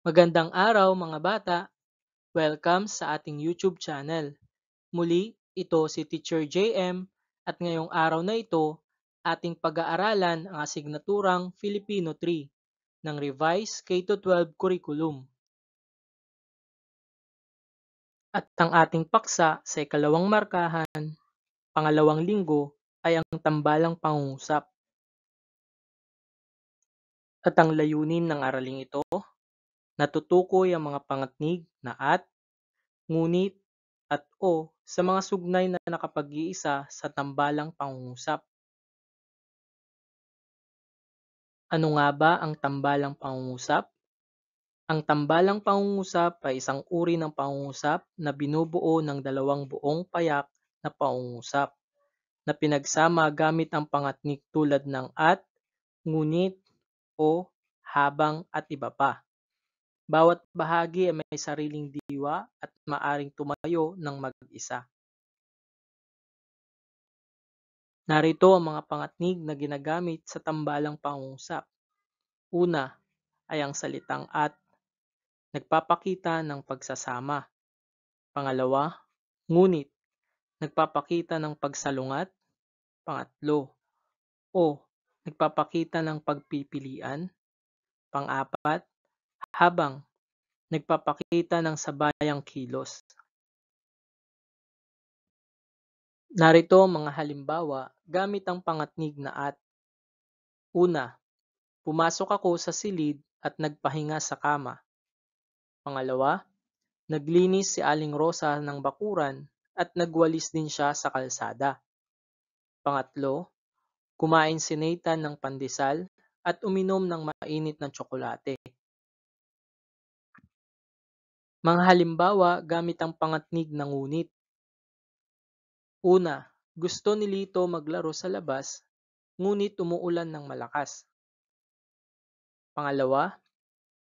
Magandang araw mga bata! Welcome sa ating YouTube channel. Muli, ito si Teacher JM at ngayong araw na ito, ating pag-aaralan ang asignaturang Filipino 3 ng Revised K-12 Curriculum. At ang ating paksa sa ikalawang markahan, pangalawang linggo, ay ang tambalang pangungusap. At ang layunin ng araling ito, natutukoy ang mga pangatnig na at, ngunit, at o sa mga sugnay na nakapag-iisa sa tambalang pangungusap. Ano nga ba ang tambalang pangungusap? Ang tambalang pangungusap ay isang uri ng pangungusap na binubuo ng dalawang buong payak na pangungusap na pinagsama gamit ang pangatnig tulad ng at, ngunit, o, habang at iba pa. Bawat bahagi ay may sariling diwa at maaring tumayo ng mag-isa. Narito ang mga pangatnig na ginagamit sa tambalang pangungusap. Una ay ang salitang at, nagpapakita ng pagsasama. Pangalawa, ngunit, nagpapakita ng pagsalungat. Pangatlo, o, nagpapakita ng pagpipilian. Pang-apat, habang, nagpapakita ng sabayang kilos. Narito ang mga halimbawa gamit ang pangatnig na at. Una, pumasok ako sa silid at nagpahinga sa kama. Pangalawa, naglinis si Aling Rosa ng bakuran at nagwalis din siya sa kalsada. Pangatlo, kumain si Nathan ng pandesal at uminom ng mainit na tsokolate. Mga halimbawa gamit ang pangatnig na ngunit. Una, gusto ni Lito maglaro sa labas, ngunit umuulan ng malakas. Pangalawa,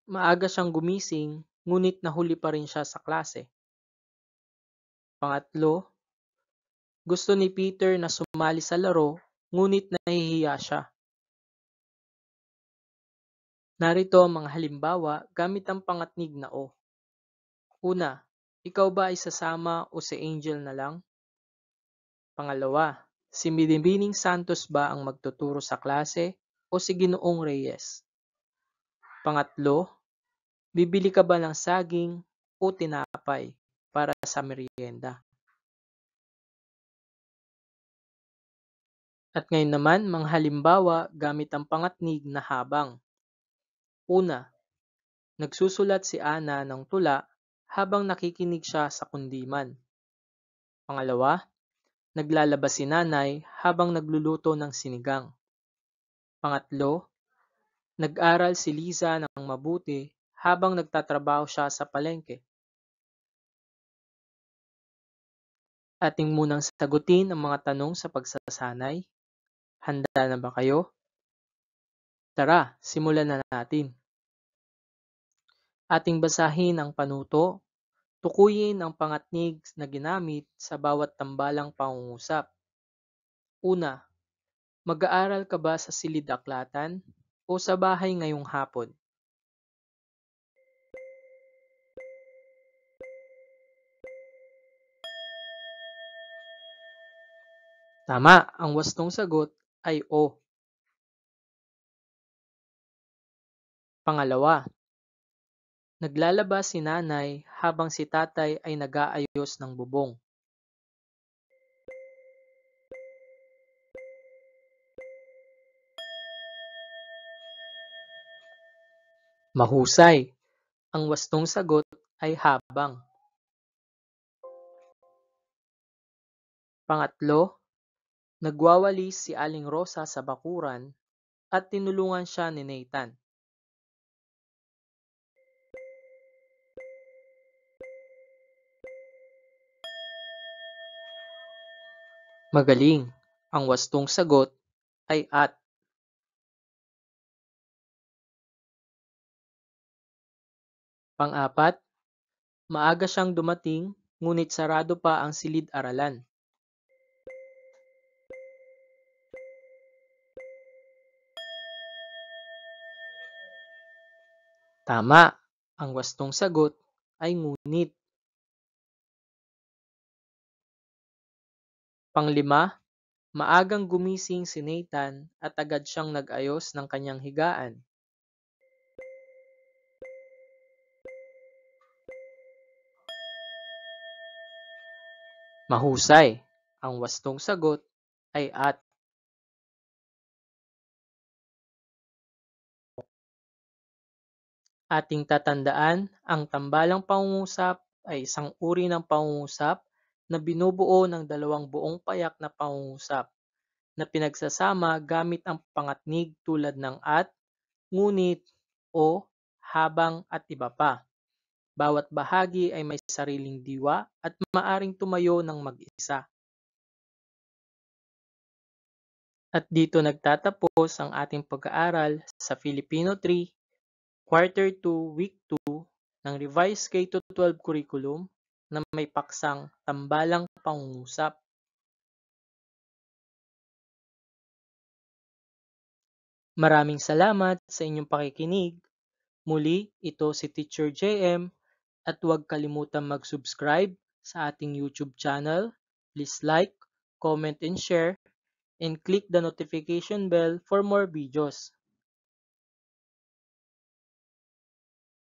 maaga siyang gumising, ngunit nahuli pa rin siya sa klase. Pangatlo, gusto ni Peter na sumali sa laro, ngunit nahihiya siya. Narito ang mga halimbawa gamit ang pangatnig na o. Una, ikaw ba ay sasama o si Angel na lang? Pangalawa, si Binibining Santos ba ang magtuturo sa klase o si Ginoong Reyes? Pangatlo, bibili ka ba ng saging o tinapay para sa merienda? At ngayon naman, mga halimbawa gamit ang pangatnig na habang. Una, nagsusulat si Ana ng tula habang nakikinig siya sa kundiman. Pangalawa, naglalaba si nanay habang nagluluto ng sinigang. Pangatlo, nag-aral si Liza ng mabuti habang nagtatrabaho siya sa palengke. Ating munang sagutin ang mga tanong sa pagsasanay. Handa na ba kayo? Tara, simulan na natin. Ating basahin ang panuto. Tukuyin ang pangatnig na ginamit sa bawat tambalang pangungusap. Una, mag-aaral ka ba sa silid-aklatan o sa bahay ngayong hapon? Tama, ang wastong sagot ay o. Pangalawa, naglalaba si nanay habang si tatay ay nag-aayos ng bubong. Mahusay, ang wastong sagot ay habang. Pangatlo, nagwawalis si Aling Rosa sa bakuran at tinulungan siya ni Nathan. Magaling, ang wastong sagot ay at. Pang-apat, maaga siyang dumating ngunit sarado pa ang silid-aralan. Tama, Ang wastong sagot ay ngunit. Panglima, maagang gumising si Nathan at agad siyang nag-ayos ng kanyang higaan. Mahusay. Ang wastong sagot ay at. Ating tatandaan, ang tambalang pangungusap ay isang uri ng pangungusap na binubuo ng dalawang buong payak na pangungusap na pinagsasama gamit ang pangatnig tulad ng at, ngunit, o, habang at iba pa. Bawat bahagi ay may sariling diwa at maaring tumayo ng mag-isa. At dito nagtatapos ang ating pag-aaral sa Filipino 3, Quarter 2, Week 2 ng Revised K-12 Curriculum na may paksang Tambalang Pangungusap. Maraming salamat sa inyong pakikinig. Muli, ito si Teacher JM at huwag kalimutang mag-subscribe sa ating YouTube channel. Please like, comment, and share, and click the notification bell for more videos.